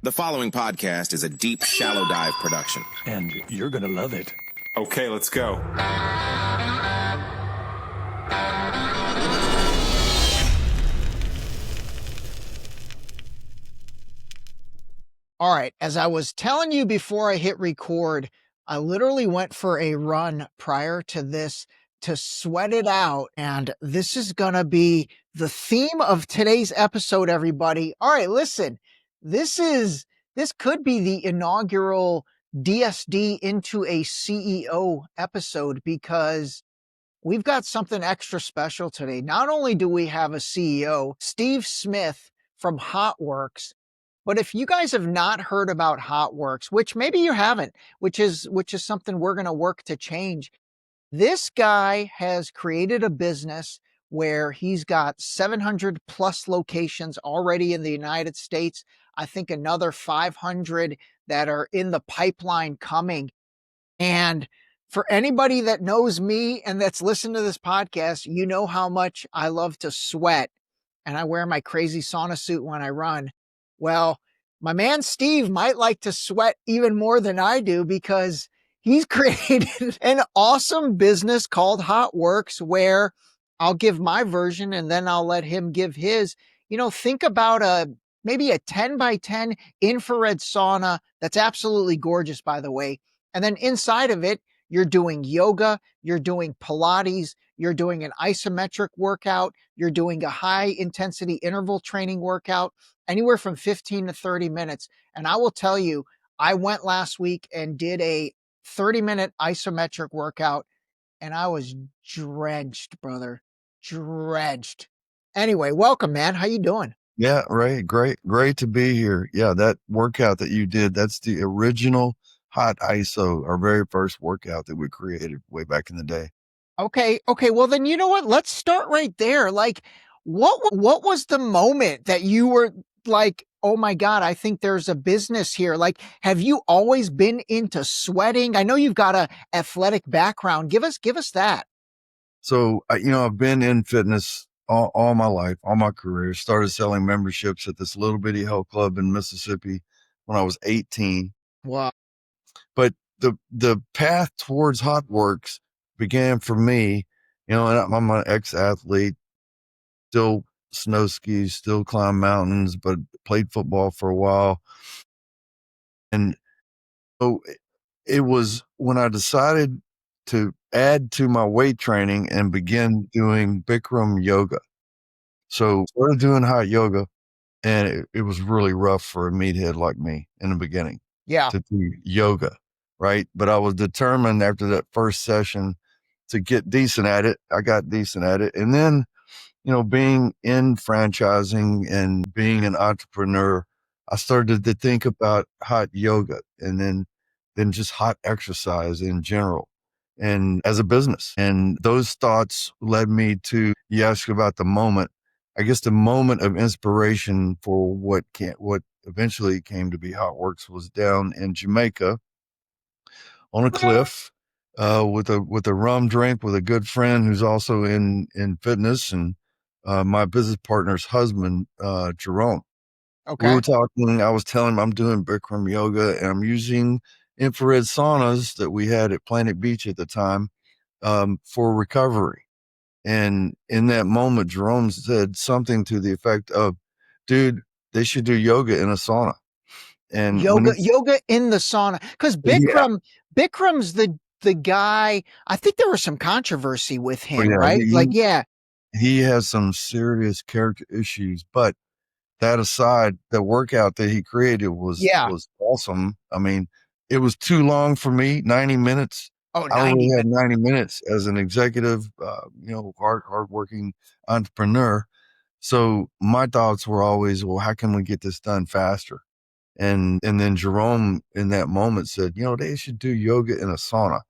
The following podcast is a deep, shallow dive production. And you're going to love it. Okay, let's go. All right, as I was telling you before I hit record, I literally went for a run prior to this to sweat it out. And this is going to be the theme of today's episode, everybody. All right, listen, this could be the inaugural DSD Into a CEO episode because we've got something extra special today. Not only do we have a CEO, Steve Smith from Hotworx, but if you guys have not heard about Hotworx, which maybe you haven't, which is something we're going to work to change. This guy has created a business where he's got 700 plus locations already in the United States. I think another 500 that are in the pipeline coming. And for anybody that knows me and that's listened to this podcast, you know how much I love to sweat and I wear my crazy sauna suit when I run. Well, my man Steve might like to sweat even more than I do because he's created an awesome business called Hotworx where I'll give my version and then I'll let him give his. You know, think about maybe a 10 by 10 infrared sauna that's absolutely gorgeous, by the way. And then inside of it, you're doing yoga, you're doing Pilates, you're doing an isometric workout, you're doing a high intensity interval training workout, anywhere from 15 to 30 minutes. And I will tell you, I went last week and did a 30-minute isometric workout and I was drenched, brother, drenched. Anyway, welcome, man. How you doing? Yeah, Ray, great to be here. Yeah, that workout that you did, that's the original hot ISO, our very first workout that we created way back in the day. Okay. Well, then you know what? Let's start right there. Like, what was the moment that you were like, oh my God, I think there's a business here? Like, have you always been into sweating? I know you've got a athletic background. Give us that. So, I've been in fitness all my life, all my career. Started selling memberships at this little bitty health club in Mississippi when I was 18. Wow. But the path towards Hotworx began for me, and I'm an ex-athlete, still snow skis, still climb mountains, but played football for a while. And so it was when I decided to add to my weight training and begin doing Bikram yoga. So started doing hot yoga, and it was really rough for a meathead like me in the beginning. Yeah. To do yoga, right? But I was determined after that first session to get decent at it. I got decent at it. And then, being in franchising and being an entrepreneur, I started to think about hot yoga and then just hot exercise in general and as a business. And those thoughts led me to, you asked about the moment, I guess the moment of inspiration for what eventually came to be Hotworx was down in Jamaica on a cliff with a rum drink with a good friend who's also in fitness and my business partner's husband, Jerome. Okay. We were talking, I was telling him I'm doing Bikram yoga and I'm using infrared saunas that we had at Planet Beach at the time for recovery. And in that moment, Jerome said something to the effect of, dude, they should do yoga in a sauna. And yoga in the sauna. Because Bikram's the guy, I think there was some controversy with him, right? He has some serious character issues, but that aside, the workout that he created was awesome. I mean, it was too long for me, 90 minutes. Oh, I only had 90 minutes as an executive, hardworking entrepreneur. So my thoughts were always, well, how can we get this done faster? And then Jerome in that moment said, they should do yoga in a sauna.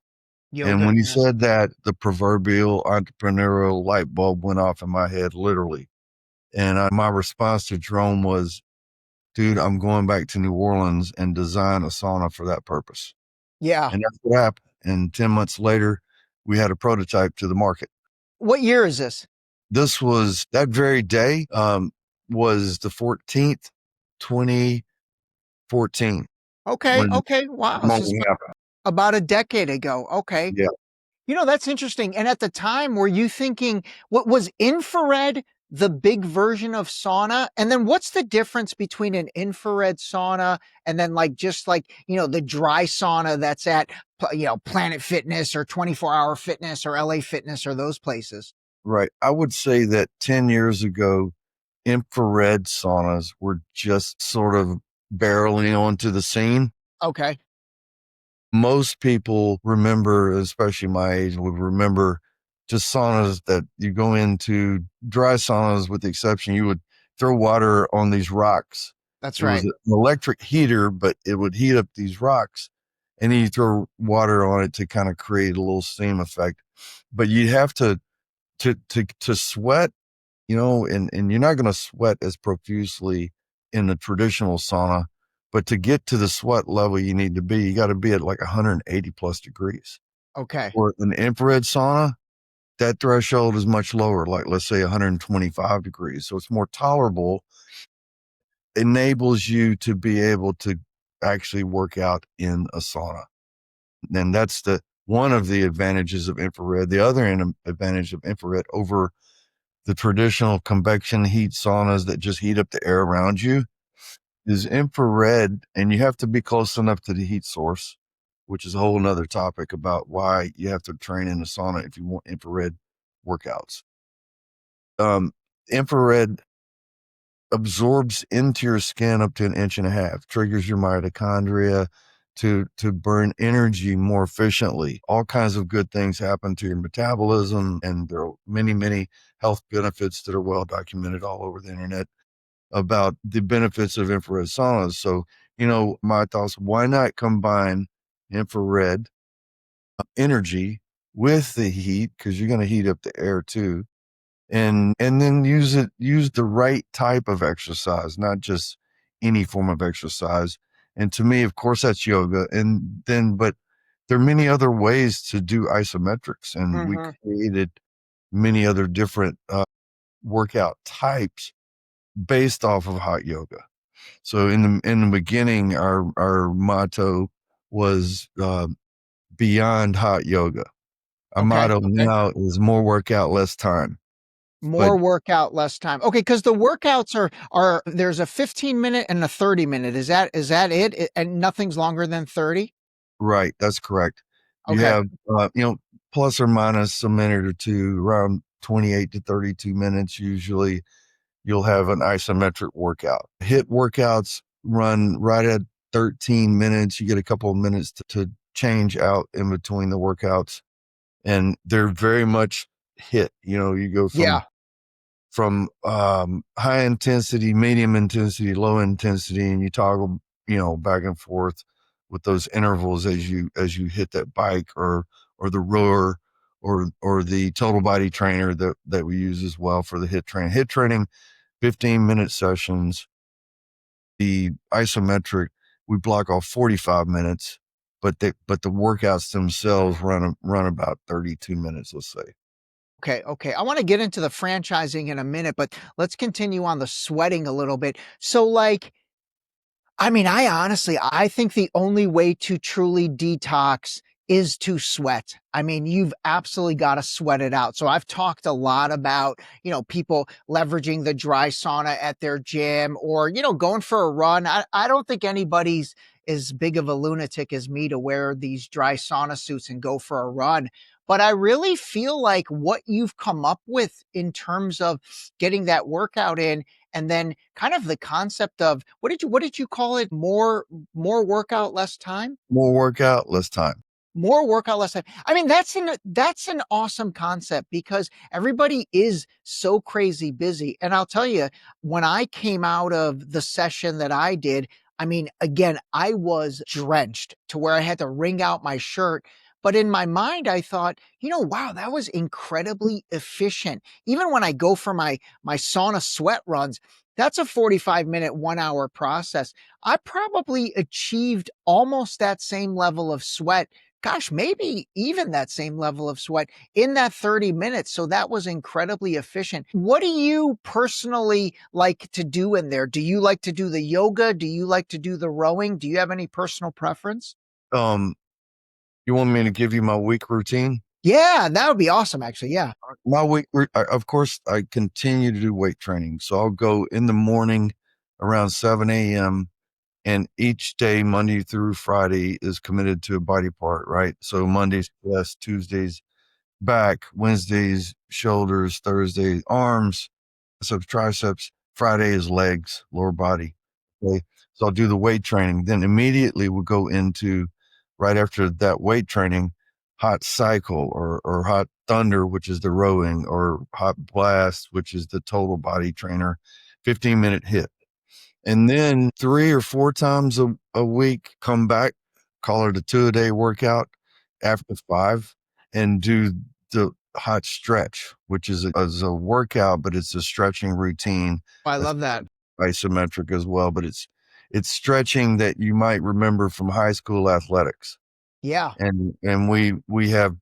And when he said that, the proverbial entrepreneurial light bulb went off in my head, literally. And my response to Jerome was, dude, I'm going back to New Orleans and design a sauna for that purpose. Yeah. And that's what happened. And 10 months later, we had a prototype to the market. What year is this? This was that very day, was the 14th, 14 Okay. when Okay. the Wow. This is moment happened. about a decade ago. Okay. Yeah. That's interesting. And at the time, were you thinking what was infrared the big version of sauna? And then what's the difference between an infrared sauna and then the dry sauna that's at, Planet Fitness or 24-hour Fitness or LA Fitness or those places? Right. I would say that 10 years ago, infrared saunas were just sort of barreling onto the scene. Okay. Most people remember, especially my age, would remember just saunas that you go into, dry saunas with the exception, you would throw water on these rocks. That's It was right. an electric heater, but it would heat up these rocks and then you throw water on it to kind of create a little steam effect. But you have to sweat, and you're not going to sweat as profusely in the traditional sauna, but to get to the sweat level you need to be, you got to be at like 180 plus degrees. Okay. Or an infrared sauna, that threshold is much lower, like let's say 125 degrees. So it's more tolerable, enables you to be able to actually work out in a sauna. And that's one of the advantages of infrared. The other advantage of infrared over the traditional convection heat saunas that just heat up the air around you is infrared, and you have to be close enough to the heat source, which is a whole nother topic about why you have to train in a sauna if you want infrared workouts. Infrared absorbs into your skin up to 1.5 inches, triggers your mitochondria to burn energy more efficiently. All kinds of good things happen to your metabolism, and there are many, many health benefits that are well documented all over the internet about the benefits of infrared saunas. So, my thoughts, why not combine infrared energy with the heat, because you're going to heat up the air too, and then use the right type of exercise, not just any form of exercise. And to me, of course, that's yoga. But there are many other ways to do isometrics, and we created many other different workout types based off of hot yoga. So in the beginning, our motto was beyond hot yoga. Our Okay. motto Okay. now is more workout, less time. But More workout, less time. Okay, because the workouts are there's a 15-minute and a 30-minute. Is that it? And nothing's longer than 30? right, that's correct. You Okay. have plus or minus a minute or two, around 28 to 32 minutes usually. You'll have an isometric workout. HIIT workouts run right at 13 minutes. You get a couple of minutes to change out in between the workouts, and they're very much HIIT. You go Yeah. from high intensity, medium intensity, low intensity, and you toggle, back and forth with those intervals as you hit that bike or the rower or the total body trainer that we use as well for the HIIT training. HIIT training, 15-minute sessions. The isometric, we block off 45 minutes, but the workouts themselves run about 32 minutes, let's say. Okay, okay. I want to get into the franchising in a minute, but let's continue on the sweating a little bit. So I think the only way to truly detox is to sweat. You've absolutely got to sweat it out. So I've talked a lot about, people leveraging the dry sauna at their gym or, going for a run. I don't think anybody's as big of a lunatic as me to wear these dry sauna suits and go for a run. But I really feel like what you've come up with in terms of getting that workout in and then kind of the concept of what did you call it? More workout, less time? More workout, less time. More workout, less time. That's an awesome concept because everybody is so crazy busy. And I'll tell you, when I came out of the session that I did, again, I was drenched to where I had to wring out my shirt. But in my mind, I thought, wow, that was incredibly efficient. Even when I go for my sauna sweat runs, that's a 45-minute, 1 hour process. I probably achieved almost that same level of sweat gosh, maybe even that same level of sweat in that 30 minutes. So that was incredibly efficient. What do you personally like to do in there? Do you like to do the yoga? Do you like to do the rowing? Do you have any personal preference? Um, you want me to give you my week routine? Yeah, that would be awesome, actually. Yeah. My of course, I continue to do weight training. So I'll go in the morning around 7 a.m. And each day, Monday through Friday, is committed to a body part, right? So Mondays, chest, Tuesdays, back, Wednesdays, shoulders, Thursday, arms, so triceps, Friday is legs, lower body. Okay. So I'll do the weight training. Then immediately we'll go into, right after that weight training, hot cycle or hot thunder, which is the rowing, or hot blast, which is the total body trainer, 15-minute hit. And then 3 or 4 times a week, come back, call it a 2-a-day workout after 5, and do the hot stretch, which is a workout, but it's a stretching routine. I That's love that. isometric as well, but it's stretching that you might remember from high school athletics. Yeah. And we have,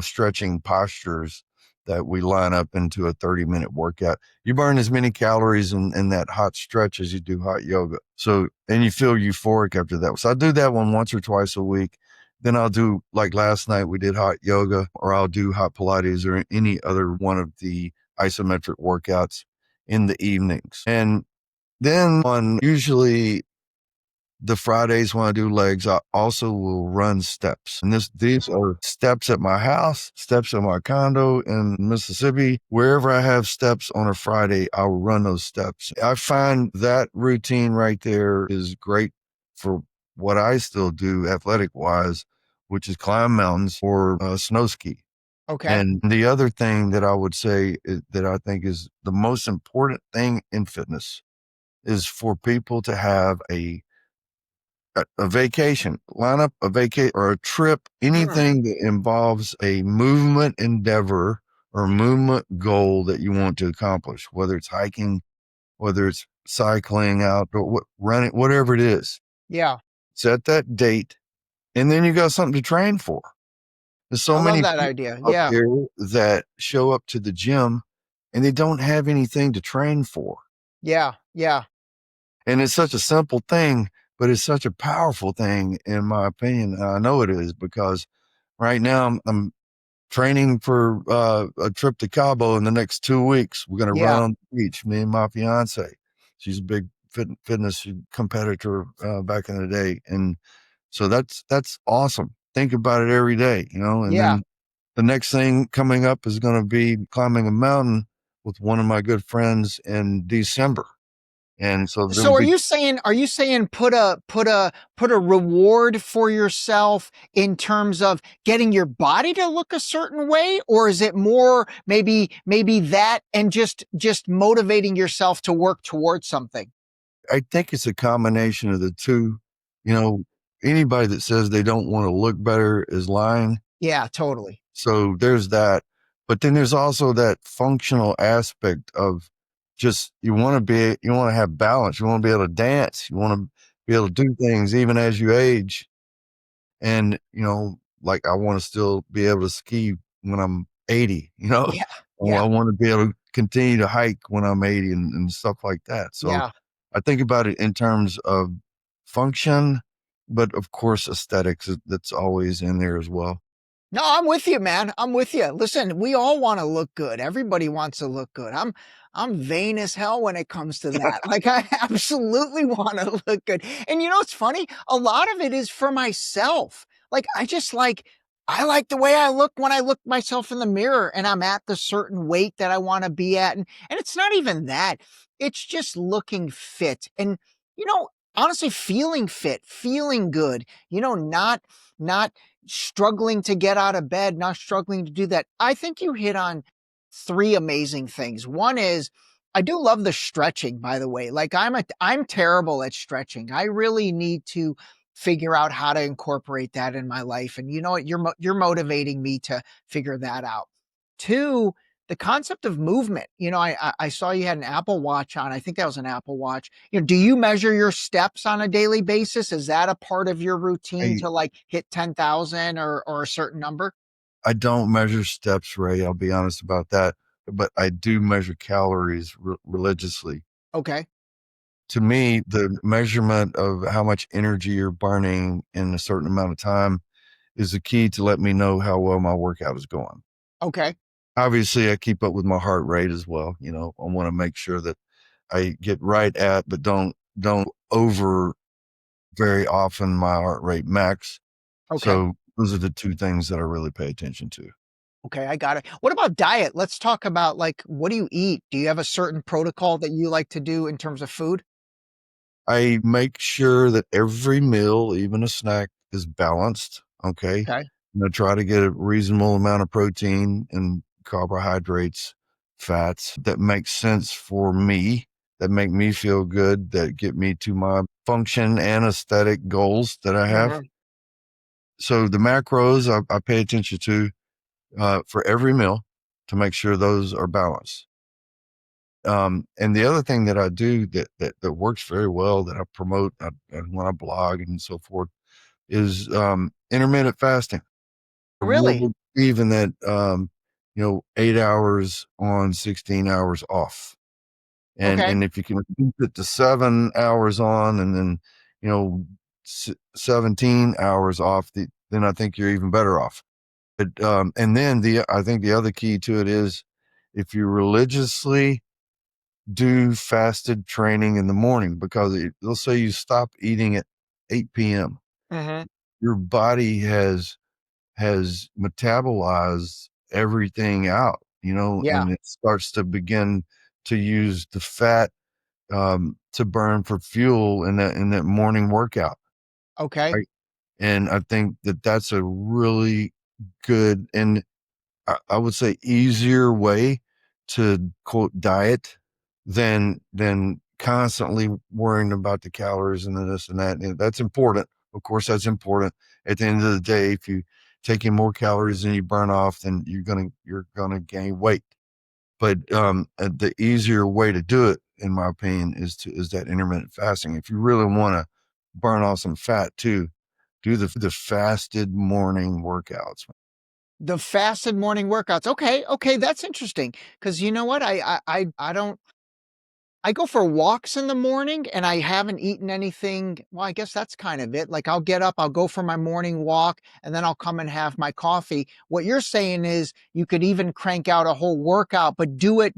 stretching postures that we line up into a 30-minute workout. You burn as many calories in that hot stretch as you do hot yoga. So, and you feel euphoric after that. So I do that one once or twice a week. Then I'll do, like last night, we did hot yoga, or I'll do hot Pilates or any other one of the isometric workouts in the evenings. And then on usually the Fridays when I do legs, I also will run steps. And these are steps at my house, steps at my condo in Mississippi. Wherever I have steps on a Friday, I'll run those steps. I find that routine right there is great for what I still do athletic wise, which is climb mountains or snow ski. Okay. And the other thing that I would say that I think is the most important thing in fitness is for people to have a vacation, line up a vacation or a trip, anything that involves a movement endeavor or movement goal that you want to accomplish, whether it's hiking, whether it's cycling out or running, whatever it is. Yeah. Set that date, and then you got something to train for. There's so I love many that people idea. out Yeah. there that show up to the gym and they don't have anything to train for. Yeah. Yeah. And it's such a simple thing, but it's such a powerful thing, in my opinion. And I know it is, because right now I'm training for a trip to Cabo in the next 2 weeks. We're going to run Yeah. on the beach, me and my fiance. She's a big fitness competitor back in the day. And so that's awesome. Think about it every day, and Yeah. then the next thing coming up is going to be climbing a mountain with one of my good friends in December. And so So there'll be are you saying put a reward for yourself in terms of getting your body to look a certain way, or is it more maybe that and just motivating yourself to work towards something? I think it's a combination of the two. You know, Anybody that says they don't want to look better is lying. Yeah, totally. So there's that. But then there's also that functional aspect of just you want to have balance. You want to be able to dance. You want to be able to do things even as you age. And, like I want to still be able to ski when I'm 80, Yeah. I Yeah. want to be able to continue to hike when I'm 80 and stuff like that. So Yeah. I think about it in terms of function, but of course, aesthetics, that's always in there as well. No, I'm with you, man. I'm with you. Listen, we all want to look good. Everybody wants to look good. I'm vain as hell when it comes to that. Like I absolutely want to look good. And it's funny? A lot of it is for myself. Like I like the way I look when I look myself in the mirror and I'm at the certain weight that I want to be at. And it's not even that. It's just looking fit. And honestly feeling fit, feeling good, not struggling to get out of bed, not struggling to do that. I think you hit on 3 amazing things. One is I do love the stretching, by the way. Like I'm terrible at stretching. I really need to figure out how to incorporate that in my life. And you know what? You're motivating me to figure that out. 2, the concept of movement, I saw you had an Apple Watch on. I think that was an Apple Watch. Do you measure your steps on a daily basis? Is that a part of your routine I to like hit 10,000 or a certain number? I don't measure steps, Ray. I'll be honest about that, but I do measure calories religiously. Okay. To me, the measurement of how much energy you're burning in a certain amount of time is the key to let me know how well my workout is going. Okay. Obviously, I keep up with my heart rate as well. I want to make sure that I get right at, but don't over very often my heart rate max. Okay. So those are the two things that I really pay attention to. Okay. I got it. What about diet? Let's talk about like, what do you eat? Do you have a certain protocol that you like to do in terms of food? I make sure that every meal, even a snack, is balanced. Okay. Okay. Try to get a reasonable amount of protein and carbohydrates, fats that make sense for me, that make me feel good, that get me to my function and aesthetic goals that I have. Mhm. So the macros I pay attention to for every meal to make sure those are balanced. And the other thing that I do that works very well that I promote and when I blog and so forth is intermittent fasting. I Really? really believe in that 8 hours on, 16 hours off. And Okay. and if you can keep it to 7 hours on and then, you know, 17 hours off, then I think you're even better off. But and then I think the other key to it is if you religiously do fasted training in the morning, because let's say you stop eating at 8 p.m. Mhm. Your body has metabolized everything out, Yeah. and it starts to begin to use the fat to burn for fuel in that morning workout, Okay. right? And I think that's a really good and I would say easier way to quote diet than constantly worrying about the calories and this and that. And that's important. Of course, that's important. At the end of the day, if you take in more calories than you burn off, then you're gonna gain weight. But the easier way to do it, in my opinion, is that intermittent fasting. If you really want to burn off some fat too, do the fasted morning workouts. The fasted morning workouts. Okay. Okay. That's interesting. Cause you know what? I don't, I go for walks in the morning and I haven't eaten anything. Well, I guess that's kind of it. Like I'll get up, I'll go for my morning walk, and then I'll come and have my coffee. What you're saying is you could even crank out a whole workout, but do it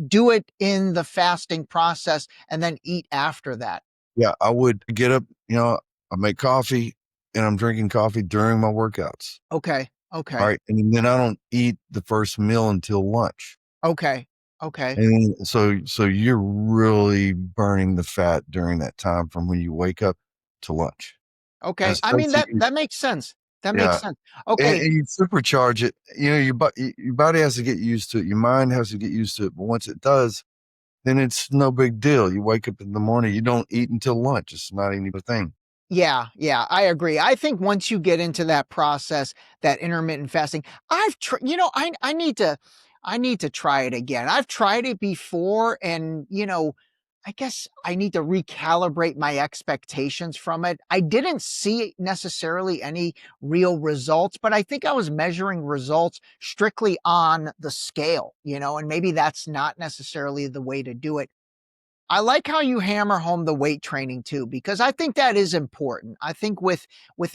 in the fasting process and then eat after that. Yeah, I would get up, I make coffee and I'm drinking coffee during my workouts. Okay. All Okay. right. And then I don't eat the first meal until lunch. Okay. Okay. And so you're really burning the fat during that time from when you wake up to lunch. Okay. That's I mean that's that makes sense. That makes yeah. sense. And, Okay. and you supercharge it. Your body has to get used to it. Your mind has to get used to it. But once it does, then it's no big deal. You wake up in the morning, you don't eat until lunch. It's not even a thing. Yeah, yeah, I agree. I think once you get into that process, that intermittent fasting, I need to try it again. I've tried it before and, I guess I need to recalibrate my expectations from it. I didn't see necessarily any real results, but I think I was measuring results strictly on the scale, and maybe that's not necessarily the way to do it. I like how you hammer home the weight training too, because I think that is important. I think with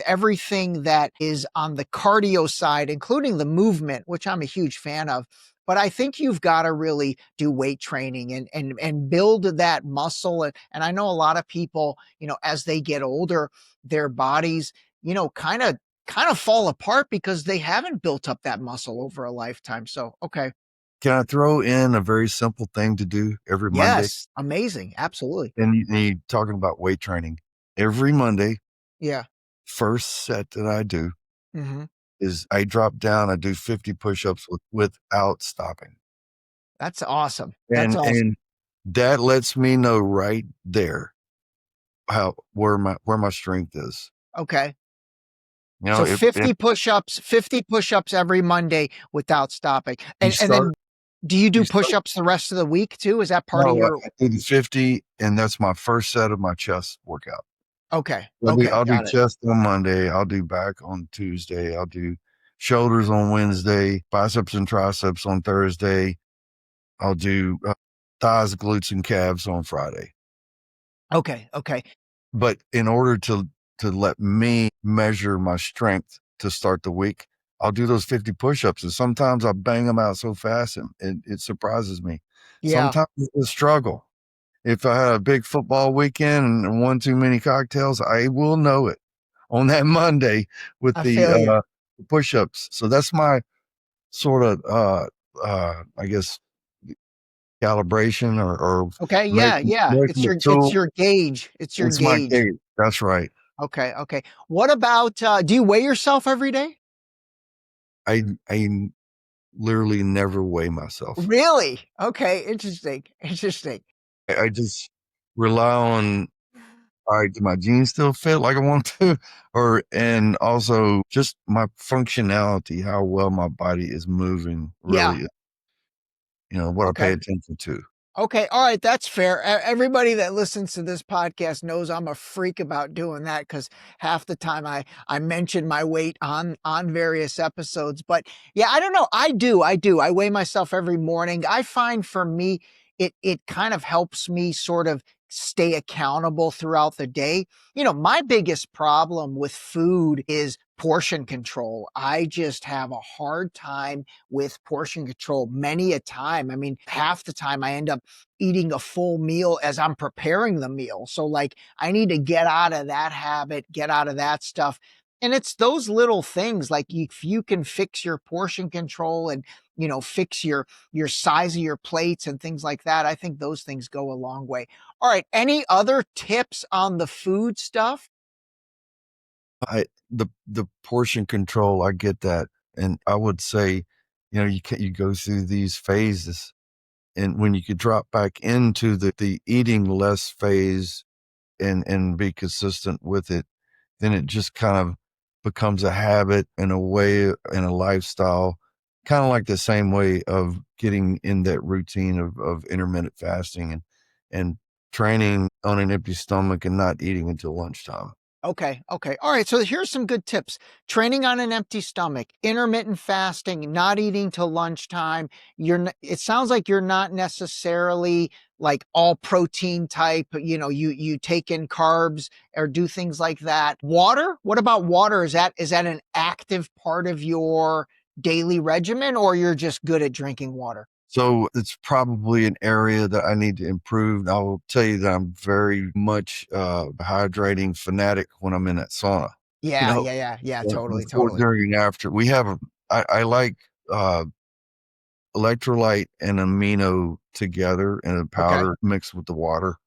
everything that is on the cardio side, including the movement, which I'm a huge fan of, but I think you've got to really do weight training and build that muscle. And I know a lot of people, as they get older, their bodies, kind of fall apart because they haven't built up that muscle over a lifetime. So, okay. Can I throw in a very simple thing to do every Monday? Yes. Amazing. Absolutely. And you talking about weight training. Every Monday, Yeah. first set that I do Hmm. is I drop down, I do 50 push-ups without stopping. That's awesome. That's And awesome. and that lets me know right there how where my strength is. Okay. You know, So if 50 push-ups every Monday without stopping. you And start then Do you do You start- push-ups the rest of the week too? Is that part of No, your? I do the 50, and that's my first set of my chest workout. Okay. I'll do Got it. chest on Monday. I'll do back on Tuesday. I'll do shoulders on Wednesday, biceps and triceps on Thursday. I'll do thighs, glutes, and calves on Friday. Okay. But in order to let me measure my strength to start the week, I'll do those 50 push-ups, and sometimes I bang them out so fast and it surprises me. Yeah, Sometimes it's a struggle. If I had a big football weekend and one too many cocktails, I will know it on that Monday with I the feel you. push-ups. So that's my sort of I guess calibration or Okay. Yeah. making the It's tool. your gauge. It's your It's my gauge. gauge. That's right. Okay. What about, do you weigh yourself every day? I literally never weigh myself. Really? Okay. Interesting. I just rely on, all right, do my jeans still fit like I want to? And also just my functionality, how well my body is moving, Yeah. really, what I pay Okay. attention to. Okay. All right. That's fair. Everybody that listens to this podcast knows I'm a freak about doing that because half the time I mention my weight on various episodes. But yeah, I don't know. I do. I weigh myself every morning. I find for me, it kind of helps me sort of stay accountable throughout the day. My biggest problem with food is portion control. I just have a hard time with portion control many a time. I mean, half the time I end up eating a full meal as I'm preparing the meal. So like I need to get out of that habit, get out of that stuff. And it's those little things like if you can fix your portion control and fix your size of your plates and things like that, I think those things go a long way. All right, any other tips on the food stuff? The portion control, I get that. And I would say, you go through these phases, and when you could drop back into the eating less phase and be consistent with it, then it just kind of becomes a habit and a way and a lifestyle, kind of like the same way of getting in that routine of intermittent fasting and training on an empty stomach and not eating until lunchtime. Okay. All right. So here's some good tips. Training on an empty stomach, intermittent fasting, not eating till lunchtime. It sounds like you're not necessarily like all protein type, you take in carbs or do things like that. Water? What about water? Is that an active part of your daily regimen or you're just good at drinking water? So it's probably an area that I need to improve. I will tell you that I'm very much hydrating fanatic when I'm in that sauna. You know, Yeah. Totally. before, during, and after. I like electrolyte and amino together in a Okay. powder mixed with the water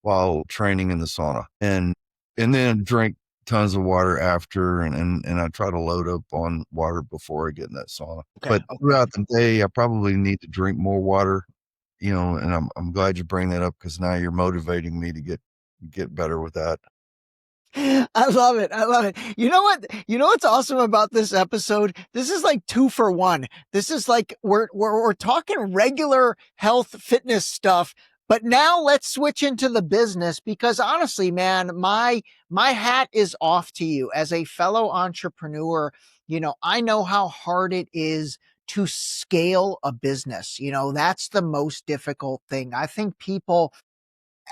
while training in the sauna, and then drink tons of water after, and I try to load up on water before I get in that sauna. Okay. But throughout the day, I probably need to drink more water, and I'm glad you bring that up because now you're motivating me to get better with that. I love it. You know what? You know what's awesome about this episode? This is like 2 for 1. This is like we're talking regular health fitness stuff, but now let's switch into the business because honestly, man, my hat is off to you as a fellow entrepreneur. I know how hard it is to scale a business. That's the most difficult thing. I think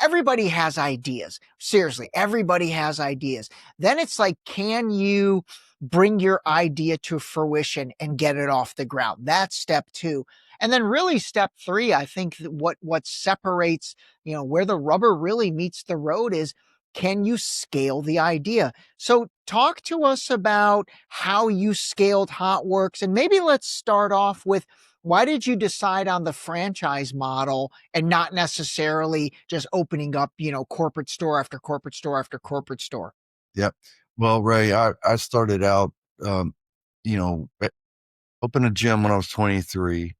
everybody has ideas. Seriously, everybody has ideas. Then it's like, can you bring your idea to fruition and get it off the ground? That's step 2. And then really step 3, I think what separates, where the rubber really meets the road is, can you scale the idea? So talk to us about how you scaled Hotworx. And maybe let's start off with, why did you decide on the franchise model and not necessarily just opening up, corporate store after corporate store after corporate store? Yep. Well, Ray, I started out, you know, opened a gym when I was 23,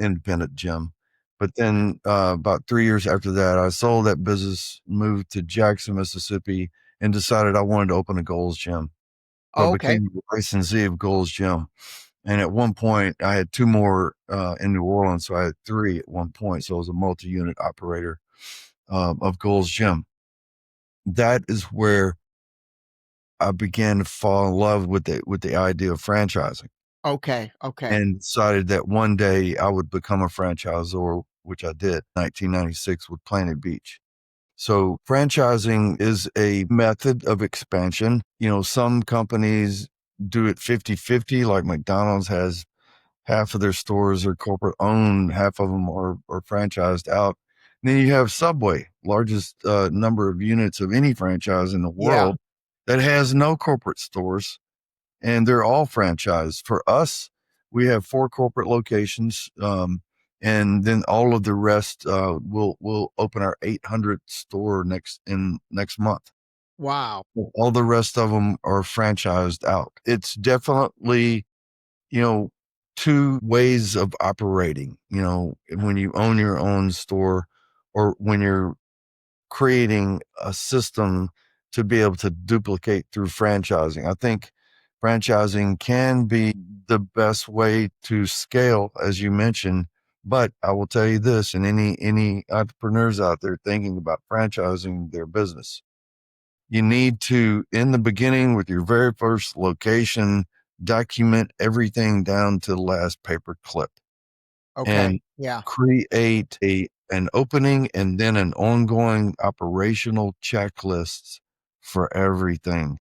independent gym. But then about 3 years after that, I sold that business, moved to Jackson, Mississippi, and decided I wanted to open a Gold's Gym. So I Oh, okay. became the licensee of Gold's Gym. And at one point, I had two more in New Orleans, so I had three at one point. So I was a multi-unit operator of Gold's Gym. That is where I began to fall in love with the idea of franchising, Okay. and decided that one day I would become a franchisor, which I did in 1996 with Planet Beach. So franchising is a method of expansion. You know, some companies do it 50-50, like McDonald's has half of their stores are corporate owned, half of them are franchised out. And then you have Subway, largest number of units of any franchise in the Yeah. world, that has no corporate stores, and they're all franchised. For us, we have 4 corporate locations, and then all of the rest we'll open our 800th store next month. Wow. All the rest of them are franchised out. It's definitely, you know, 2 ways of operating, you know, when you own your own store or when you're creating a system to be able to duplicate through franchising. I think franchising can be the best way to scale, as you mentioned. But I will tell you this, and any entrepreneurs out there thinking about franchising their business, you need to, in the beginning with your very first location, document everything down to the last paper clip Okay. and Yeah. create an opening and then an ongoing operational checklists for everything.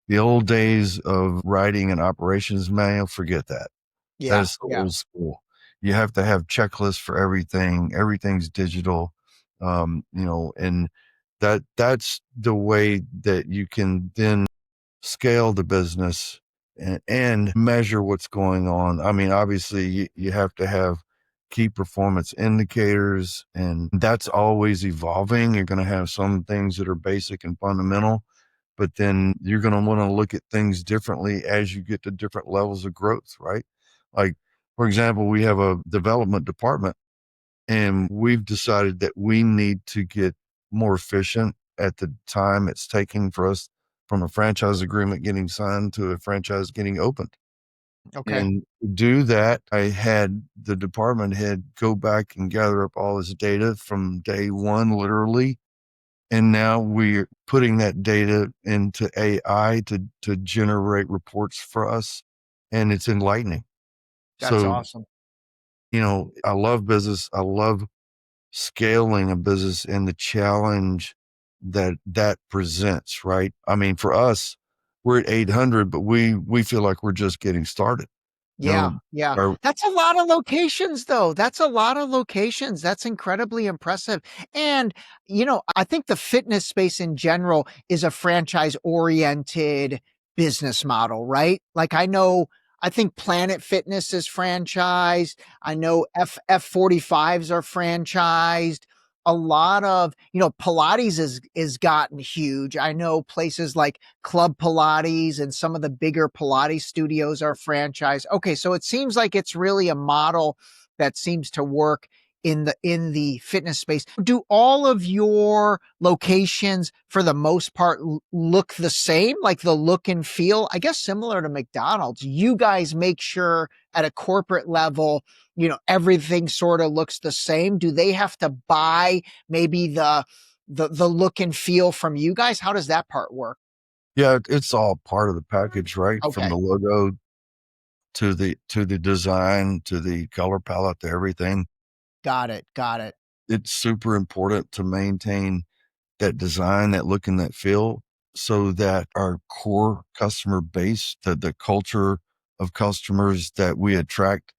The old days of writing an operations manual, forget that. That Yeah. is so Yeah. old school. You have to have checklists for everything. Everything's digital. You know, and that's the way that you can then scale the business and measure what's going on. I mean, obviously you have to have key performance indicators, and that's always evolving. You're going to have some things that are basic and fundamental, but then you're going to want to look at things differently as you get to different levels of growth, right? Like, for example, we have a development department, and we've decided that we need to get more efficient at the time it's taking for us from a franchise agreement getting signed to a franchise getting opened. Okay. And to do that, I had the department head go back and gather up all this data from day one, literally. And now we're putting that data into AI to generate reports for us. And it's enlightening. That's So, awesome. you know, I love business. I love scaling a business and the challenge that presents, right? I mean, for us, we're at 800, but we feel like we're just getting started. You Yeah, know, yeah. our That's a lot of locations, though. That's a lot of locations. That's incredibly impressive. And, I think the fitness space in general is a franchise-oriented business model, right? Like I think Planet Fitness is franchised. I know F45s are franchised. A lot of, Pilates is gotten huge. I know places like Club Pilates and some of the bigger Pilates studios are franchised. Okay, so it seems like it's really a model that seems to work in the fitness space. Do all of your locations for the most part look the same, like the look and feel? I guess similar to McDonald's. You guys make sure at a corporate level, everything sort of looks the same. Do they have to buy maybe the look and feel from you guys? How does that part work? yeah, it's all part of the package, right? From Okay. the logo to the design to the color palette to everything. Got it. Got it. It's super important to maintain that design, that look and that feel, so that our core customer base, the culture of customers that we attract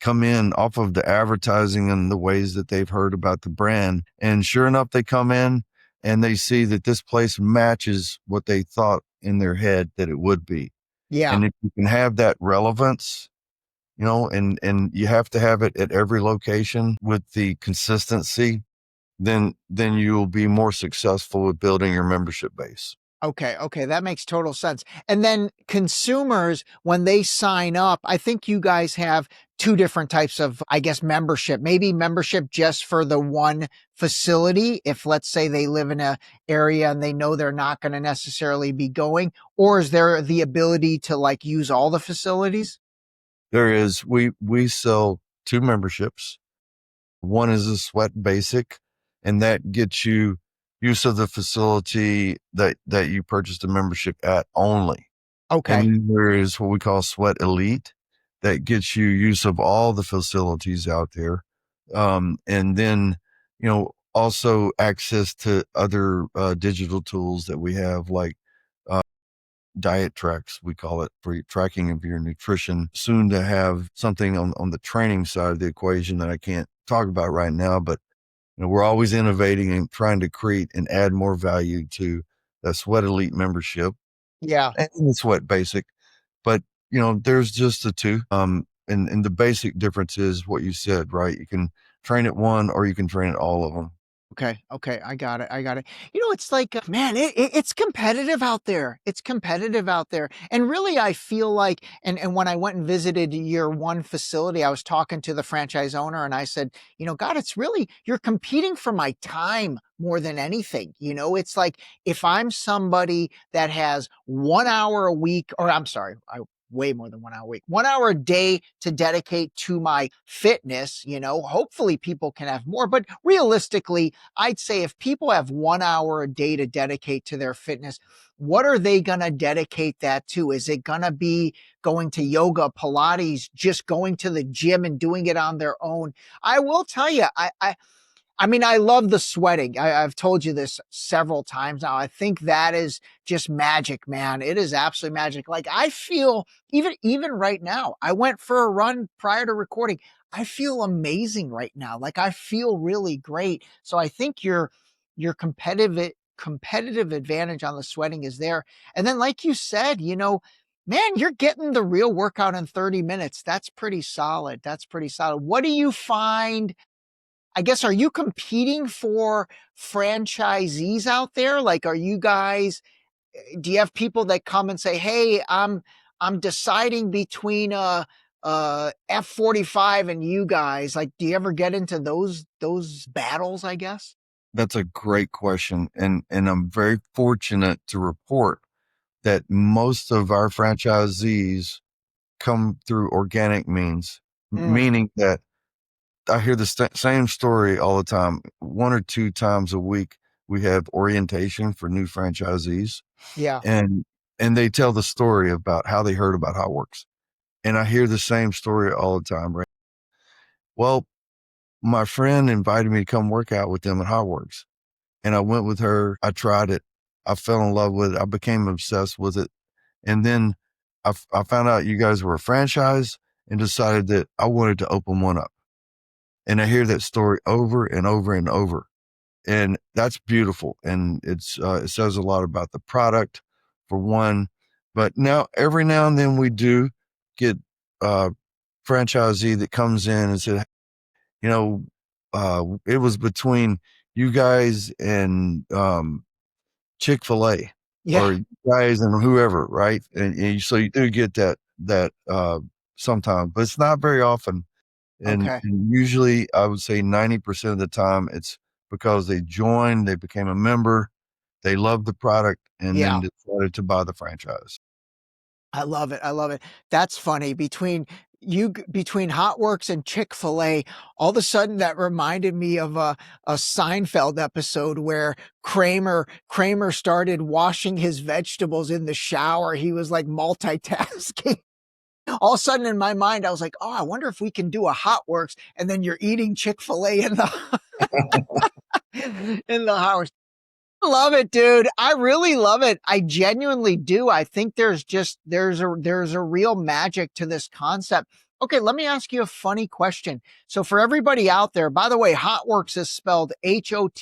come in off of the advertising and the ways that they've heard about the brand. And sure enough, they come in and they see that this place matches what they thought in their head that it would be. Yeah. And if you can have that relevance, you know, and you have to have it at every location with the consistency, then you'll be more successful with building your membership base. Okay, okay, that makes total sense. And then consumers, when they sign up, I think you guys have two different types of, I guess, membership. Maybe membership just for the one facility, if let's say they live in a area and they know they're not going to necessarily be going, or is there the ability to like use all the facilities? There is. We sell 2 memberships. One is a Sweat Basic, and that gets you use of the facility that you purchased a membership at only. And Okay. then there is what we call Sweat Elite that gets you use of all the facilities out there. And then, also access to other digital tools that we have, like diet tracks, we call it, for tracking of your nutrition. Soon to have something on the training side of the equation that I can't talk about right now, but we're always innovating and trying to create and add more value to the Sweat Elite membership Yeah. and the Sweat Basic. But there's just the two. And the basic difference is what you said, right? You can train at one or you can train at all of them. Okay. Okay. I got it. I got it. It's like, man, it's competitive out there. It's competitive out there. And really, I feel like, and when I went and visited your one facility, I was talking to the franchise owner and I said, God, it's really, you're competing for my time more than anything. It's like, if I'm somebody that has 1 hour a week, or I'm sorry, way more than 1 hour a week, 1 hour a day to dedicate to my fitness, hopefully people can have more, but realistically, I'd say if people have 1 hour a day to dedicate to their fitness, what are they going to dedicate that to? Is it going to be going to yoga, Pilates, just going to the gym and doing it on their own? I will tell you, I mean, I love the sweating. I've told you this several times now. I think that is just magic, man. It is absolutely magic. Like, I feel even right now, I went for a run prior to recording. I feel amazing right now. Like, I feel really great. So I think your competitive advantage on the sweating is there. And then, like you said, man, you're getting the real workout in 30 minutes. That's pretty solid. That's pretty solid. What do you find? I guess, are you competing for franchisees out there? Like, are you guys, do you have people that come and say, hey, I'm deciding between F45 and you guys? Like, do you ever get into those battles, I guess? That's a great question. And I'm very fortunate to report that most of our franchisees come through organic means, Mm, meaning that I hear the same story all the time. 1 or 2 times a week, we have orientation for new franchisees, yeah. and they tell the story about how they heard about Hotworx. And I hear the same story all the time, right? Well, my friend invited me to come work out with them at Hotworx, and I went with her. I tried it. I fell in love with it. I became obsessed with it. And then I found out you guys were a franchise and decided that I wanted to open one up. And I hear that story over and over and over. And that's beautiful. And it says a lot about the product, for one. But now, every now and then, we do get a franchisee that comes in and said, it was between you guys and Chick-fil-A, Yeah. or you guys and whoever, right? So you do get that sometimes, but it's not very often. And, Okay. and usually, I would say 90% of the time, it's because they joined, they became a member, they loved the product, and then Yeah. decided to buy the franchise. I love it. I love it. That's funny. Between Hotworx and Chick-fil-A, all of a sudden that reminded me of a Seinfeld episode where Kramer started washing his vegetables in the shower. He was like multitasking. All of a sudden in my mind, I was like, oh, I wonder if we can do a Hotworx, and then you're eating Chick-fil-A in the in the house. Love it, dude. I really love it. I genuinely do. I think there's a real magic to this concept. Okay, let me ask you a funny question. So for everybody out there, by the way, Hotworx is spelled Hotworx.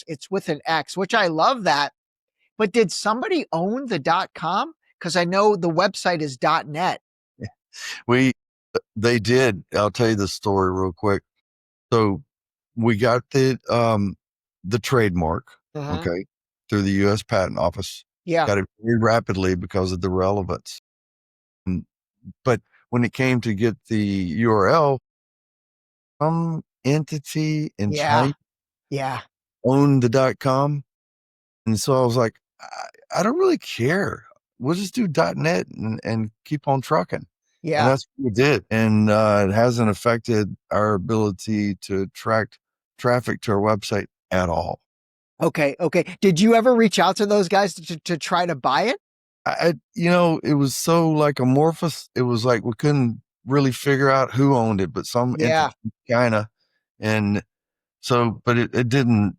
It's with an X, which I love that. But did somebody own the .com? Because I know the website is .net. We They did. I'll tell you the story real quick. So we got the trademark, Uh-huh. okay, through the U.S. Patent Office. Yeah. Got it very rapidly because of the relevance. Mm, But when it came to get the URL, some entity in Yeah. China Yeah. owned the .com, and so I was like, I don't really care. we'll just do .net and keep on trucking. And Yeah. that's what we did. And it hasn't affected our ability to attract traffic to our website at all. Okay. Did you ever reach out to those guys to try to buy it? It was so like amorphous. It was like we couldn't really figure out who owned it, but some Yeah. entity kinda. And so, but it didn't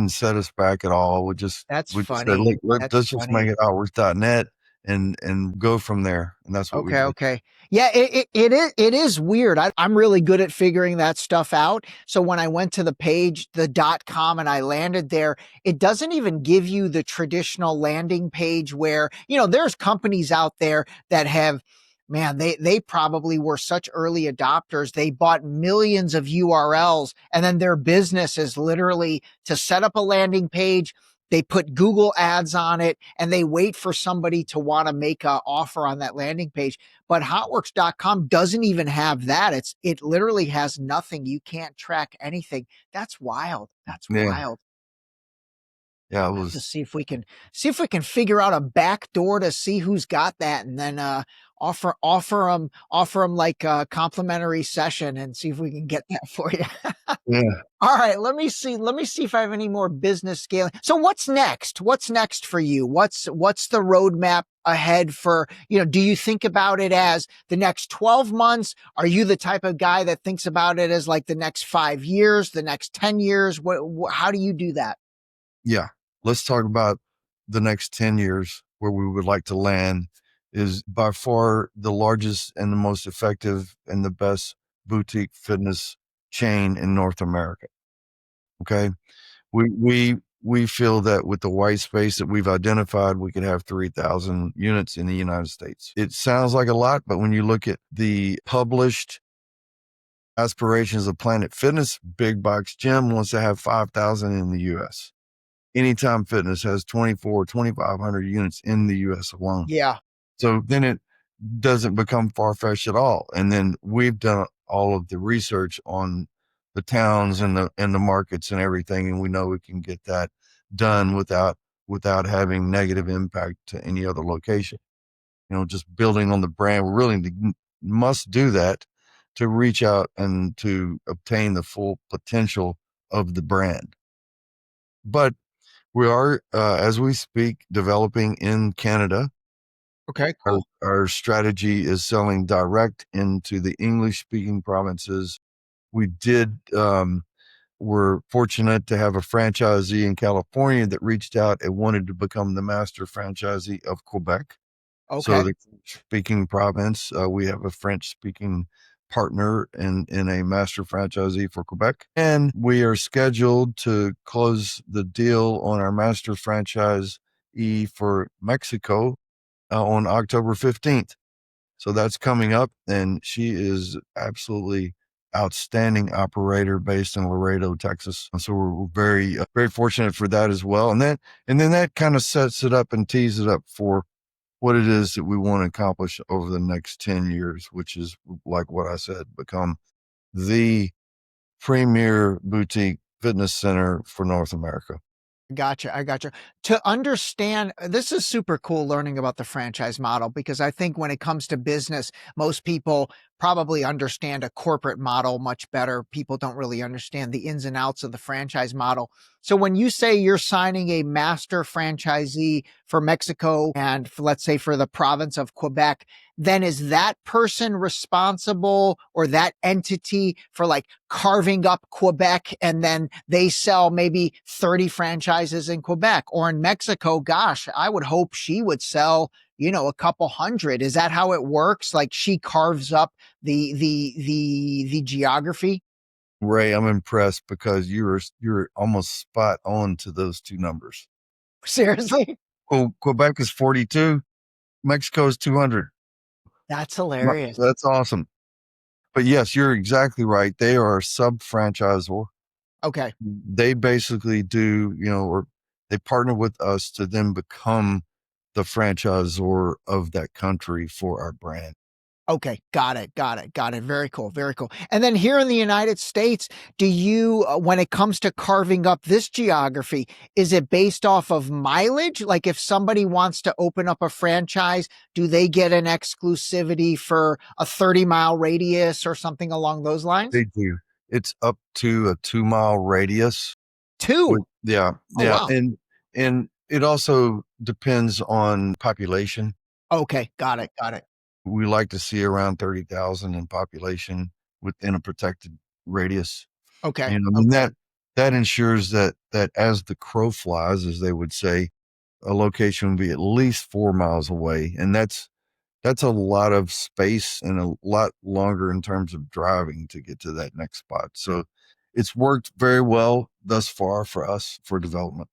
set us back at all. We just That's said, funny. look, That's let's just funny. make it Hotworx.net and go from there. And that's what we did. Okay. Yeah, it is weird. I'm really good at figuring that stuff out. So when I went to the page, the .com, and I landed there, it doesn't even give you the traditional landing page where, there's companies out there that have, man, they probably were such early adopters. They bought millions of URLs, and then their business is literally to set up a landing page. They put Google ads on it, and they wait for somebody to want to make an offer on that landing page. But Hotworx.com doesn't even have that. It literally has nothing. You can't track anything. That's wild. That's Yeah. wild. Yeah. It We'll have to was, see if we can figure out a back door to see who's got that, and then offer them like a complimentary session and see if we can get that for you. yeah. All right, let me see if I have any more business scaling. So what's next? What's next for you? What's the roadmap ahead for, do you think about it as the next 12 months? Are you the type of guy that thinks about it as like the next 5 years, the next 10 years? How do you do that? Yeah. Let's talk about the next 10 years where we would like to land is by far the largest and the most effective and the best boutique fitness chain in North America. Okay. We feel that with the white space that we've identified, we could have 3,000 units in the United States. It sounds like a lot, but when you look at the published aspirations of Planet Fitness, Big Box Gym wants to have 5,000 in the US. Anytime Fitness has 2,500 units in the US alone. Yeah. So then it doesn't become far-fetched at all. And then we've done all of the research on the towns and the markets and everything, and we know we can get that done without having negative impact to any other location. Just building on the brand. We really must do that to reach out and to obtain the full potential of the brand. But we are, as we speak, developing in Canada. Okay, cool. Our strategy is selling direct into the English-speaking provinces. We're fortunate to have a franchisee in California that reached out and wanted to become the master franchisee of Quebec. So Okay. the French-speaking province, we have a French-speaking partner in a master franchisee for Quebec. And we are scheduled to close the deal on our master franchisee for Mexico on October 15th. So that's coming up, and she is absolutely outstanding operator based in Laredo, Texas. And so we're very, very fortunate for that as well. And then that kind of sets it up and tees it up for what it is that we want to accomplish over the next 10 years, which is like what I said, become the premier boutique fitness center for North America. I gotcha. To understand, this is super cool learning about the franchise model, because I think when it comes to business, most people probably understand a corporate model much better. People don't really understand the ins and outs of the franchise model. So when you say you're signing a master franchisee for Mexico and let's say for the province of Quebec, then is that person responsible, or that entity, for like carving up Quebec, and then they sell maybe 30 franchises in Quebec? Or in Mexico, gosh, I would hope she would sell, a couple hundred. Is that how it works? Like she carves up the geography? Ray, I'm impressed because you're almost spot on to those two numbers. Seriously? Well, Quebec is 42, Mexico is 200. That's hilarious. That's awesome. But yes, you're exactly right. They are a sub-franchisor. Okay. They basically do, or they partner with us to then become the franchisor of that country for our brand. Okay, got it, got it, got it. Very cool, very cool. And then here in the United States, do you, when it comes to carving up this geography, is it based off of mileage? Like if somebody wants to open up a franchise, do they get an exclusivity for a 30-mile radius or something along those lines? They do. It's up to a 2-mile radius. Two. Yeah, Oh, yeah, wow. and it also depends on population. Okay, got it, got it. We like to see around 30,000 in population within a protected radius. Okay, And I mean, okay. that ensures that as the crow flies, as they would say, a location would be at least 4 miles away, and that's a lot of space and a lot longer in terms of driving to get to that next spot. So it's worked very well thus far for us for development.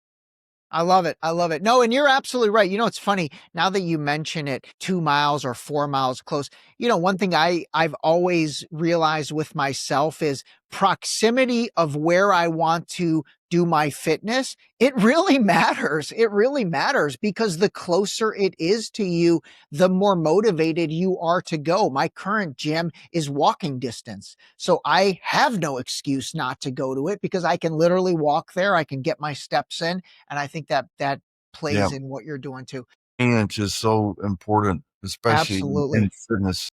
I love it. I love it. No, and you're absolutely right. It's funny now that you mention it, 2 miles or 4 miles close. One thing I've always realized with myself is proximity of where I want to do my fitness. It really matters. It really matters because the closer it is to you, the more motivated you are to go. My current gym is walking distance. So I have no excuse not to go to it because I can literally walk there. I can get my steps in. And I think that Yeah. plays in what you're doing too. And it's just so important, especially in Absolutely. fitness.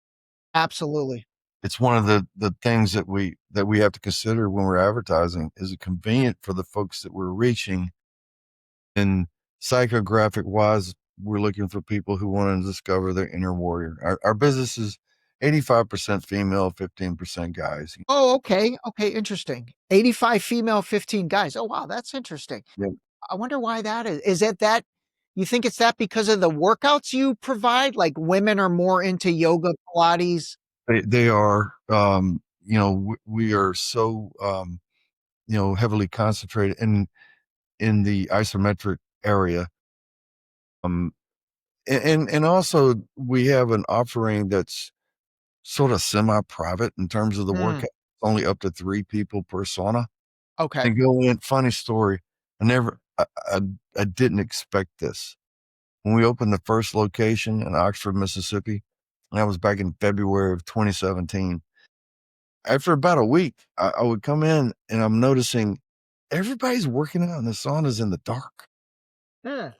Absolutely. It's one of the things that we have to consider when we're advertising. Is it convenient for the folks that we're reaching? And psychographic wise, we're looking for people who want to discover their inner warrior. Our business is 85% female, 15% guys. Oh, okay. Okay. Interesting. 85 female, 15 guys. Oh, wow. That's interesting. Yeah, I wonder why that is. Is it that you think it's that because of the workouts you provide? Like women are more into yoga, Pilates. they are. We are so heavily concentrated in the isometric area. Um, and also we have an offering that's sort of semi-private in terms of the Mm, workout. Only up to 3 people per sauna. okay. And go in, funny story, I I didn't expect this. When we opened the first location in Oxford, Mississippi, and that was back in February of 2017, after about a week, I would come in and I'm noticing everybody's working out in the saunas in the dark. Mm,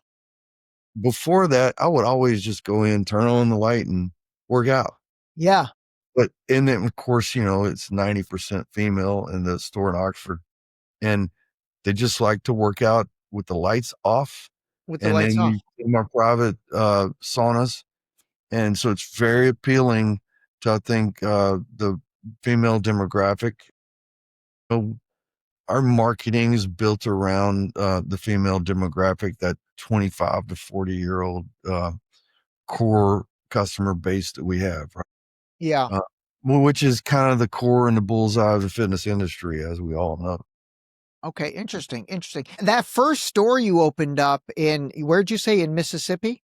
Before that, I would always just go in, turn on the light, and work out. yeah. But and then, of course, it's 90% female in the store in Oxford, and they just like to work out with the lights off, With the and lights then off. you in my private, saunas, and so it's very appealing to, I think, the female demographic. So our marketing is built around, the female demographic, that 25 to 40-year-old, core customer base that we have, right? Yeah. Uh, which is kind of the core and the bullseye of the fitness industry, as we all know. Okay. Interesting. Interesting. That first store you opened up where'd you say in Mississippi?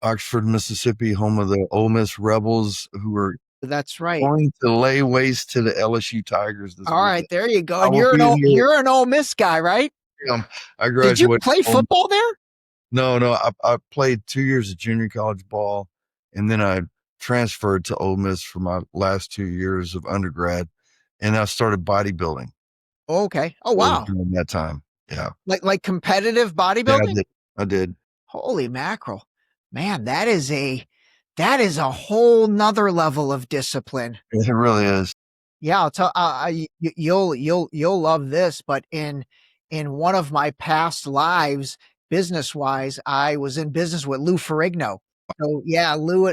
Oxford, Mississippi, home of the Ole Miss Rebels, who are That's right. going to lay waste to the LSU Tigers this All right, weekend. there you go. I And will be there. You're an Ole Miss guy, right? I Did you graduated play from football there? No, I played 2 years of junior college ball, and then I transferred to Ole Miss for my last 2 years of undergrad, and I started bodybuilding Okay. Oh, wow. during that time. Yeah. Like competitive Yeah, I bodybuilding? did. I did. Holy mackerel. Man, that is a whole nother level of discipline. It really is. Yeah, I'll tell you'll love this, but in one of my past lives, business-wise, I was in business with Lou Ferrigno. So yeah, Lou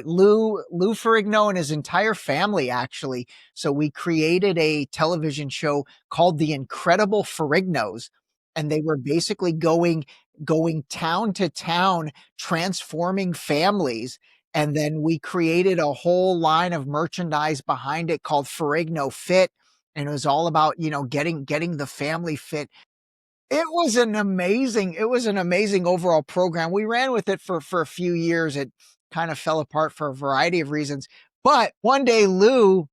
Ferrigno and his entire family actually. So we created a television show called The Incredible Ferrignos, and they were basically going town to town, transforming families. And then we created a whole line of merchandise behind it called Ferrigno Fit. And it was all about, getting the family fit. It was an amazing overall program. We ran with it for a few years. It kind of fell apart for a variety of reasons. But one day Lou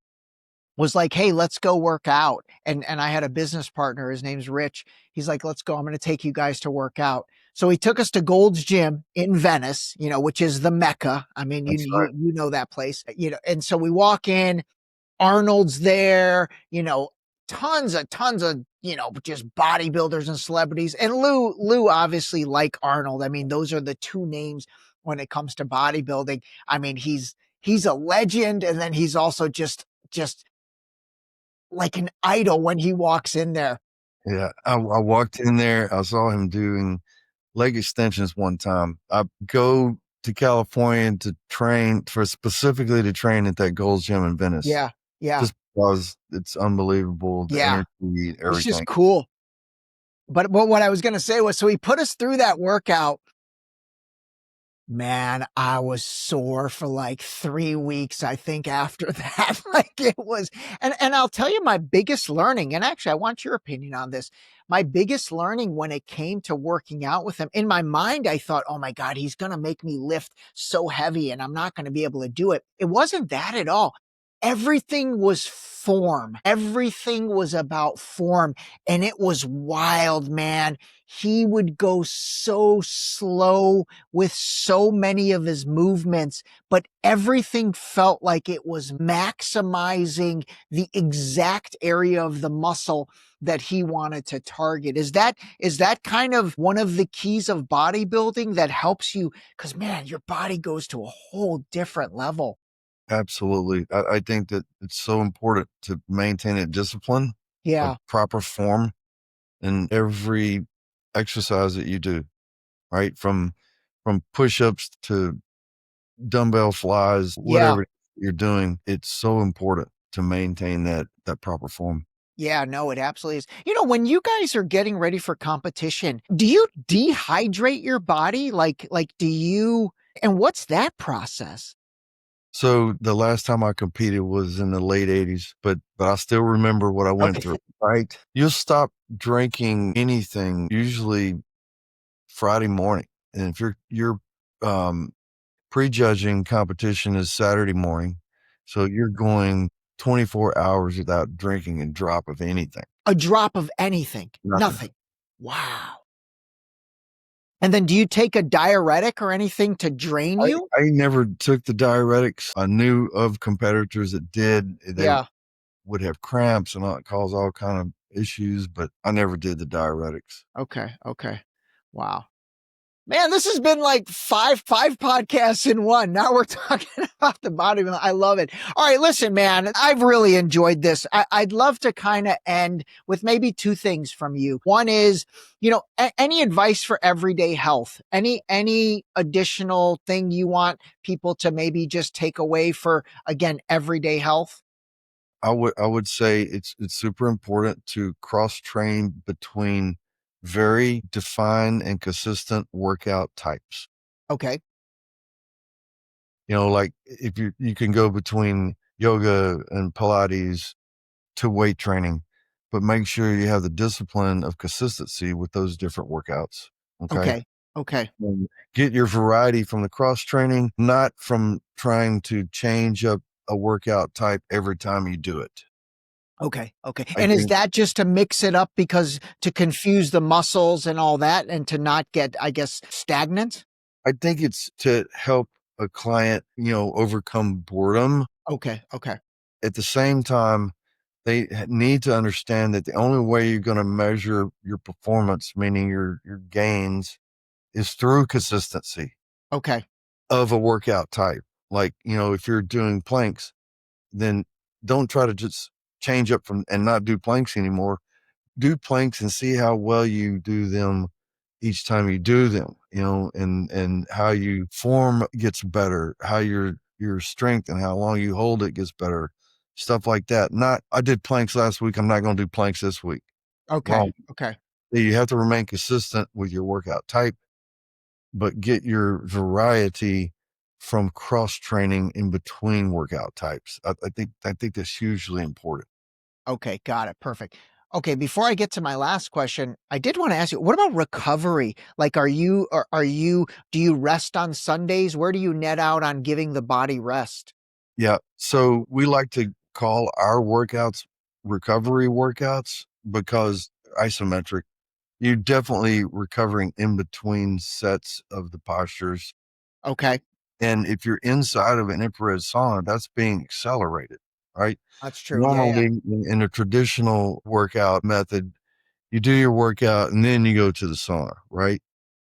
was like, "Hey, let's go work out." And I had a business partner, his name's Rich. He's like, "Let's go. I'm going to take you guys to work out." So he took us to Gold's Gym in Venice, which is the Mecca. I mean, That's right. you know that place, and so we walk in, Arnold's there, tons of, just bodybuilders and celebrities. And Lou obviously like Arnold. I mean, those are the two names when it comes to bodybuilding. I mean, he's a legend. And then he's also just like an idol when he walks in there. Yeah. I walked in there. I saw him doing leg extensions one time. I go to California to train specifically to train at that Gold's Gym in Venice. Yeah. Yeah. Just because it's unbelievable. The Yeah. energy, everything. It's just cool. But what I was going to say was, so he put us through that workout. Man, I was sore for like 3 weeks, I think, after that. Like it was, and I'll tell you my biggest learning, and actually I want your opinion on this. My biggest learning when it came to working out with him, in my mind, I thought, oh my God, he's going to make me lift so heavy and I'm not going to be able to do it. It wasn't that at all. Everything was form. Everything was about form. And it was wild, man. He would go so slow with so many of his movements, but everything felt like it was maximizing the exact area of the muscle that he wanted to target. Is that kind of one of the keys of bodybuilding that helps you? Because man, your body goes to a whole different level. Absolutely. I think that it's so important to maintain a discipline Yeah. of proper form in every exercise that you do, right? From push-ups to dumbbell flies, whatever you're doing, it's so important to maintain that proper form. Yeah, no, it absolutely is. When you guys are getting ready for competition, do you dehydrate your body? Like do you, and what's that process? So the last time I competed was in the late 80s, but I still remember what I went through, right? You'll stop drinking anything usually Friday morning. And if you're prejudging competition is Saturday morning, so you're going 24 hours without drinking a drop of anything. A drop of anything. Nothing. Wow. And then do you take a diuretic or anything to drain you? I never took the diuretics. I knew of competitors that did. They would have cramps and cause all kind of issues, but I never did the diuretics. Okay. Wow. Man, this has been like five podcasts in one. Now we're talking about the bodybuilding. I love it. All right, listen, man, I've really enjoyed this. I'd love to kind of end with maybe two things from you. One is, any advice for everyday health? Any additional thing you want people to maybe just take away for, again, everyday health? I would say it's super important to cross train between very defined and consistent workout types. Okay. Like if you can go between yoga and Pilates to weight training, but make sure you have the discipline of consistency with those different workouts. Okay. And get your variety from the cross training, not from trying to change up a workout type every time you do it. Okay. And is that just to mix it up because to confuse the muscles and all that and to not get, I guess, stagnant? I think it's to help a client, overcome boredom. Okay. At the same time, they need to understand that the only way you're going to measure your performance, meaning your gains, is through consistency Okay. of a workout type. Like, if you're doing planks, then don't try to just change up and not do planks anymore. Do planks and see how well you do them each time you do them, and how you form gets better, how your strength and how long you hold it gets better, stuff like that. Not, I did planks last week, I'm not going to do planks this week. Okay. Wrong. Okay. You have to remain consistent with your workout type, but get your variety from cross training in between workout types. I think that's hugely important. Okay. Got it. Perfect. Okay. Before I get to my last question, I did want to ask you, what about recovery? Like, do you rest on Sundays? Where do you net out on giving the body rest? Yeah. So we like to call our workouts recovery workouts because isometric. you're definitely recovering in between sets of the postures. Okay. And if you're inside of an infrared sauna, that's being accelerated, right? That's true. Yeah. Yeah. Normally in a traditional workout method, you do your workout and then you go to the sauna, right?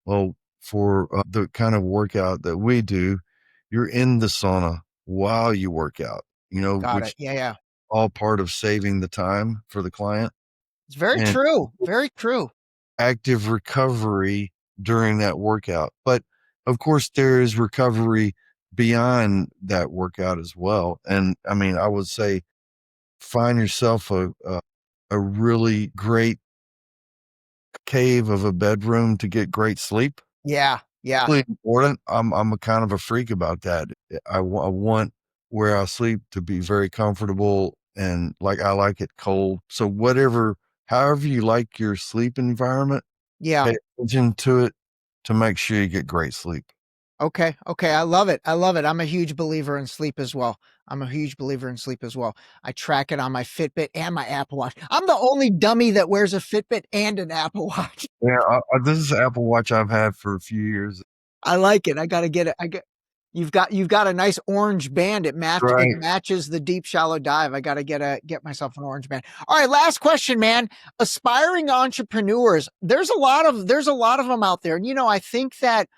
Well, for the kind of workout that we do, you're in the sauna while you work out, Got it. which Yeah. Yeah. all part of saving the time for the client It's very and true. Very true. active recovery during that workout. But of course, there is recovery beyond that workout as well. And I mean, I would say find yourself a really great cave of a bedroom to get great sleep. Yeah. Yeah. Really important. I'm a kind of a freak about that. I want where I sleep to be very comfortable and like I like it cold. So however you like your sleep environment, Yeah. pay attention to it to make sure you get great sleep. Okay. Okay. I love it. I love it. I'm a huge believer in sleep as well. I'm a huge believer in sleep as well. I track it on my Fitbit and my Apple Watch. I'm the only dummy that wears a Fitbit and an Apple Watch. Yeah, this is an Apple Watch I've had for a few years. I like it. I got to get it. You've got a nice orange band. It Right. matches the deep shallow dive. I got to get myself an orange band. All right. Last question, man. Aspiring entrepreneurs. There's a lot of them out there. And, I think that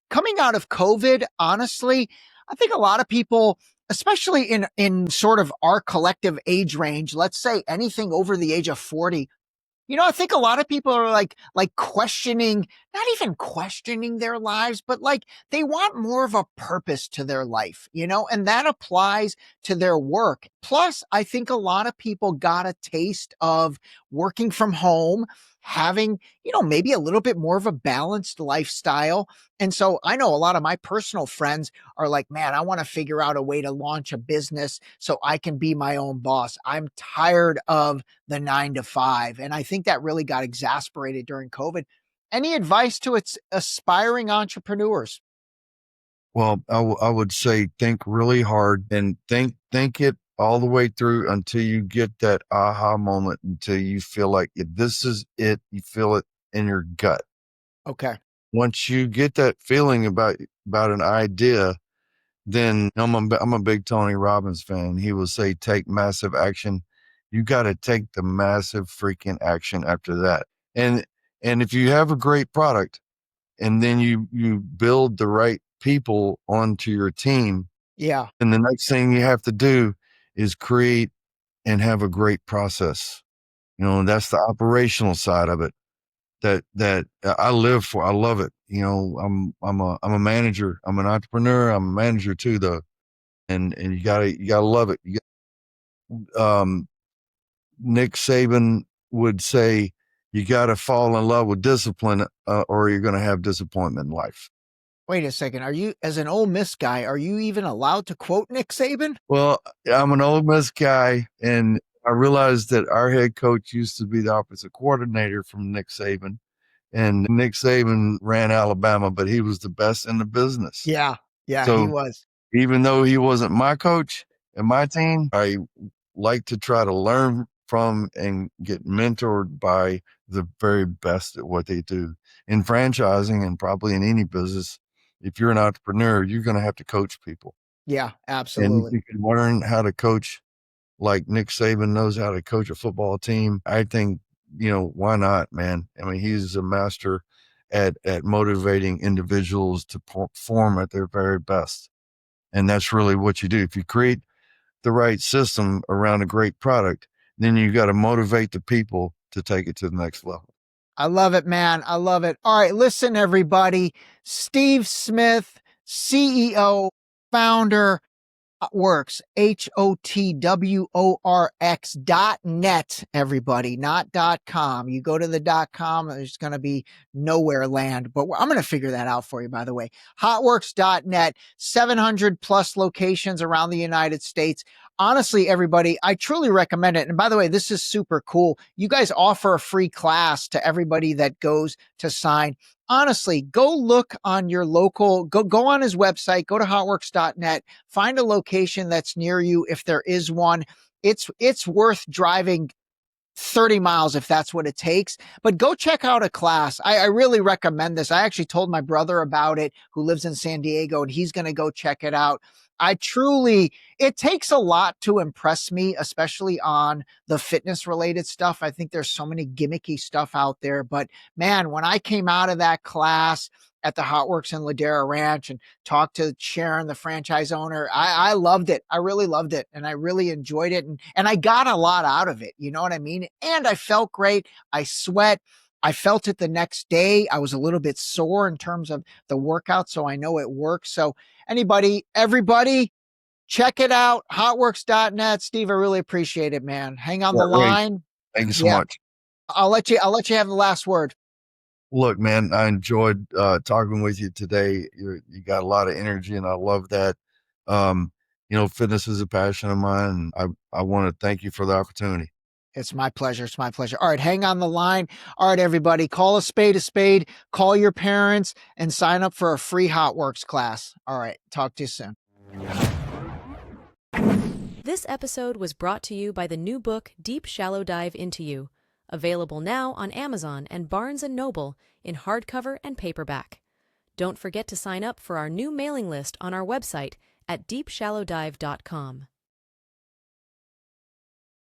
coming out of COVID, honestly, I think a lot of people, especially in sort of our collective age range, let's say anything over the age of 40, I think a lot of people are like questioning, not even questioning their lives, but like they want more of a purpose to their life, and that applies to their work. Plus, I think a lot of people got a taste of working from home, having, maybe a little bit more of a balanced lifestyle. And so I know a lot of my personal friends are like, man, I want to figure out a way to launch a business so I can be my own boss. I'm tired of the 9 to 5. And I think that really got exasperated during COVID. Any advice to its aspiring entrepreneurs? Well, I would say think really hard and think it all the way through until you get that aha moment, until you feel like this is it. You feel it in your gut. Okay. Once you get that feeling about an idea, then I'm a big Tony Robbins fan. He will say, take massive action. You got to take the massive freaking action after that. And if you have a great product and then you build the right people onto your team, Yeah. and the next thing you have to do is create and have a great process. And that's the operational side of it that I live for. I love it. I'm a manager. I'm an entrepreneur. I'm a manager too, though. And you gotta love it. Nick Saban would say, you gotta fall in love with discipline, or you're gonna have disappointment in life. Wait a second. Are you, as an Ole Miss guy, are you even allowed to quote Nick Saban? Well, I'm an Ole Miss guy, and I realized that our head coach used to be the offensive coordinator from Nick Saban. And Nick Saban ran Alabama, but he was the best in the business. Yeah. Yeah, he So was. even though he wasn't my coach and my team, I like to try to learn from and get mentored by the very best at what they do. In franchising and probably in any business, if you're an entrepreneur, you're going to have to coach people. Yeah, And absolutely. if you can learn how to coach like Nick Saban knows how to coach a football team, I think, why not, man? I mean, he's a master at motivating individuals to perform at their very best. And that's really what you do. If you create the right system around a great product, then you got to motivate the people to take it to the next level. I love it, man. I love it. All right, listen, everybody. Steve Smith, CEO, founder, Hotworx, HOTWORX.net, everybody, not .com. You go to the .com, there's going to be nowhere land, but I'm going to figure that out for you, by the way. Hotworx.net, 700 plus locations around the United States. Honestly, everybody, I truly recommend it. And by the way, this is super cool. You guys offer a free class to everybody that goes to sign. Honestly, go look on your local, go on his website, go to hotworx.net, find a location that's near you if there is one. It's worth driving 30 miles if that's what it takes. But go check out a class. I really recommend this. I actually told my brother about it, who lives in San Diego, and he's going to go check it out. It takes a lot to impress me, especially on the fitness related stuff. I think there's so many gimmicky stuff out there. But man, when I came out of that class at the Hotworx in Ladera Ranch and talked to Sharon, the franchise owner, I loved it. I really loved it. And I really enjoyed it. And I got a lot out of it. You know what I mean? And I felt great. I sweat. I felt it the next day. I was a little bit sore in terms of the workout. So I know it works. So everybody, check it out. Hotworx.net. Steve, I really appreciate it, man. Hang on the Great. line. Thank you so Yeah. much. I'll let you have the last word. Look, man, I enjoyed talking with you today. You got a lot of energy, and I love that. Fitness is a passion of mine, and I want to thank you for the opportunity. It's my pleasure. It's my pleasure. All right, hang on the line. All right, everybody, call a spade, call your parents, and sign up for a free Hotworx class. All right, talk to you soon. This episode was brought to you by the new book, Deep Shallow Dive Into You, available now on Amazon and Barnes & Noble in hardcover and paperback. Don't forget to sign up for our new mailing list on our website at deepshallowdive.com.